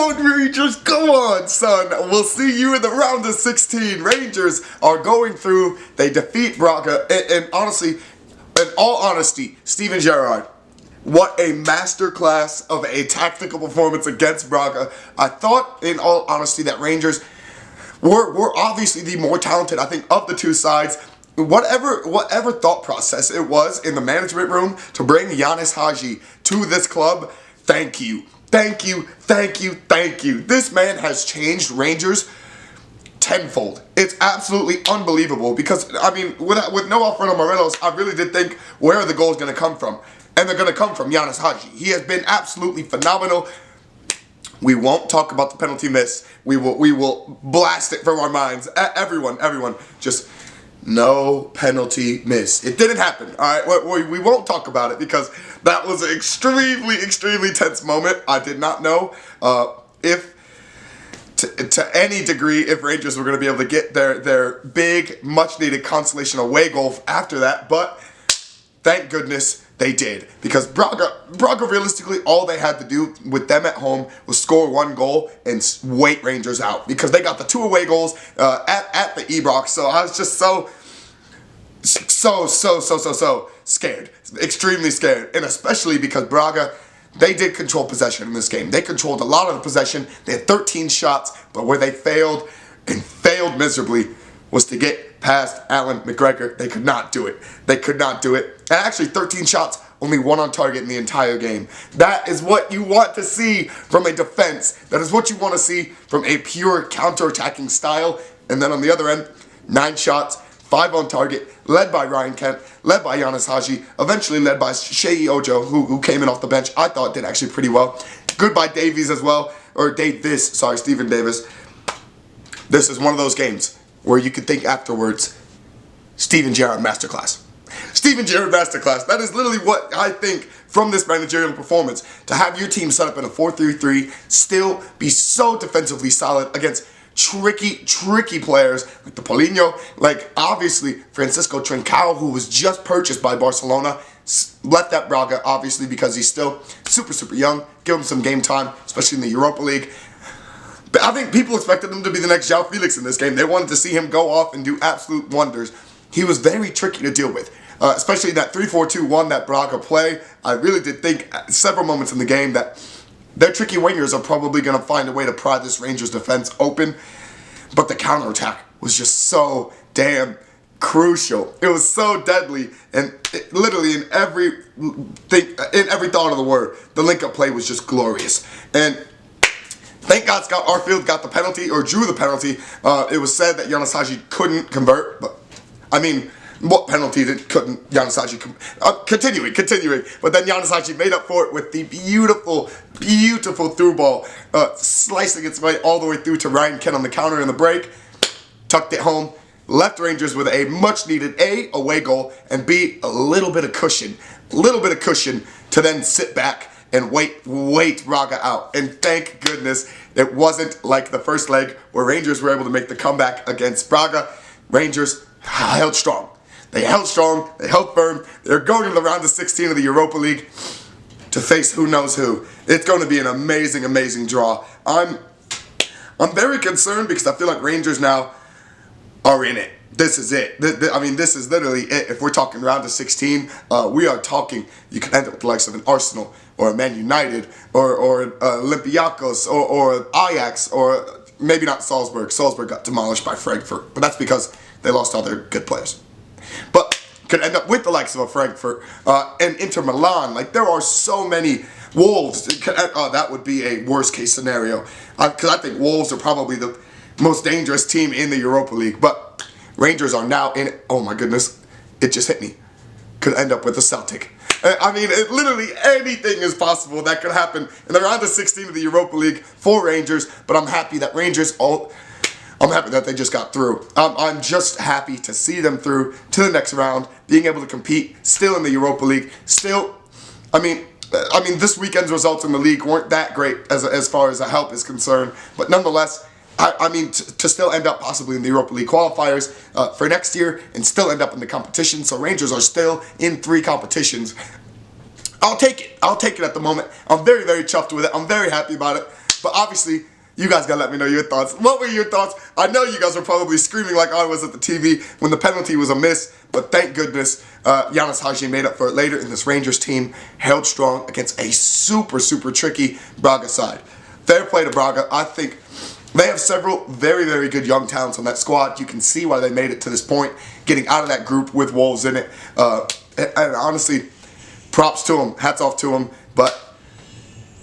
on, Rangers, come on, son. We'll see you in the round of 16. Rangers are going through. They defeat Braga. And honestly, in all honesty, Steven Gerrard, what a masterclass of a tactical performance against Braga. I thought, in all honesty, that Rangers were obviously the more talented, I think, of the two sides. Whatever thought process it was in the management room to bring IANIS Hagi to this club, thank you. Thank you, thank you, thank you. This man has changed Rangers tenfold. It's absolutely unbelievable because, I mean, with no Alfredo Morelos, I really did think, where are the goals going to come from? And they're going to come from IANIS Hagi. He has been absolutely phenomenal. We won't talk about the penalty miss. We will blast it from our minds. Everyone, just no penalty miss. It didn't happen, all right? We won't talk about it because that was an extremely tense moment. I did not know if, to any degree, if Rangers were going to be able to get their big, much-needed consolation away goal after that, but thank goodness they did, because Braga realistically, all they had to do with them at home was score one goal and wait Rangers out, because they got the 2 away goals at the Ibrox. So I was just so scared, extremely scared, and especially because Braga, they did control possession in this game. They controlled a lot of the possession. They had 13 shots, but where they failed, and failed miserably, was to get past Alan McGregor. They could not do it. They could not do it. And actually, 13 shots, only 1 on target in the entire game. That is what you want to see from a defense. That is what you want to see from a pure counter-attacking style. And then on the other end, 9 shots, 5 on target, led by Ryan Kent, led by IANIS Hagi, eventually led by Shea Ojo, who came in off the bench. I thought did actually pretty well. Good by Davies as well, or Stephen Davis. This is one of those games where you could think afterwards, Steven Gerrard masterclass. Steven Gerrard masterclass. That is literally what I think from this managerial performance. To have your team set up in a 4-3-3, still be so defensively solid against tricky players like the Paulinho, like obviously Francisco Trincao, who was just purchased by Barcelona, left at Braga obviously because he's still super young. Give him some game time, especially in the Europa League. But I think people expected him to be the next João Felix in this game. They wanted to see him go off and do absolute wonders. He was very tricky to deal with, especially that 3-4-2-1 that Braga play. I really did think at several moments in the game that their tricky wingers are probably going to find a way to pry this Rangers defense open. But the counterattack was just so damn crucial. It was so deadly, and literally in every thought of the word, the link-up play was just glorious. And thank God Scott Arfield got the penalty, or drew the penalty. It was said that IANIS Hagi couldn't convert, but I mean, what penalty couldn't IANIS Hagi continuing. But then IANIS Hagi made up for it with the beautiful through ball, slicing its way all the way through to Ryan Kent on the counter in the break. Tucked it home, left Rangers with a much-needed A, away goal, and B, a little bit of cushion to then sit back and wait Braga out. And thank goodness it wasn't like the first leg where Rangers were able to make the comeback against Braga. Rangers held strong. They held strong. They held firm. They're going to the round of 16 of the Europa League to face who knows who. It's going to be an amazing draw. I'm very concerned because I feel like Rangers now are in it. This is it. I mean, this is literally it. If we're talking round of 16, we are talking, you can end up with the likes of an Arsenal or a Man United or Olympiacos or Ajax, or maybe not Salzburg. Salzburg got demolished by Frankfurt, but that's because they lost all their good players. But could end up with the likes of a Frankfurt and Inter Milan. Like, there are so many. Wolves, that would be a worst case scenario, because I think Wolves are probably the most dangerous team in the Europa League. But Rangers are now in it. Oh my goodness, it just hit me. Could end up with a Celtic. I mean, literally anything is possible that could happen in the round of 16 of the Europa League for Rangers. But I'm happy that I'm happy that they just got through. I'm just happy to see them through to the next round, being able to compete still in the Europa League. Still, I mean, this weekend's results in the league weren't that great as far as the help is concerned. But nonetheless, I mean, to still end up possibly in the Europa League qualifiers for next year and still end up in the competition. So Rangers are still in 3 competitions. I'll take it. I'll take it at the moment. I'm very chuffed with it. I'm very happy about it. But obviously, you guys gotta let me know your thoughts. What were your thoughts? I know you guys were probably screaming like I was at the TV when the penalty was a miss, but thank goodness IANIS Hagi made up for it later, and this Rangers team held strong against a super, super tricky Braga side. Fair play to Braga. I think they have several very, very good young talents on that squad. You can see why they made it to this point, getting out of that group with Wolves in it. And honestly, props to them, hats off to them, but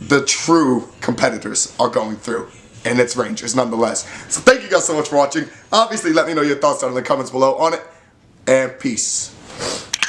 the true competitors are going through, and it's Rangers nonetheless. So thank you guys so much for watching. Obviously, let me know your thoughts down in the comments below on it, and peace.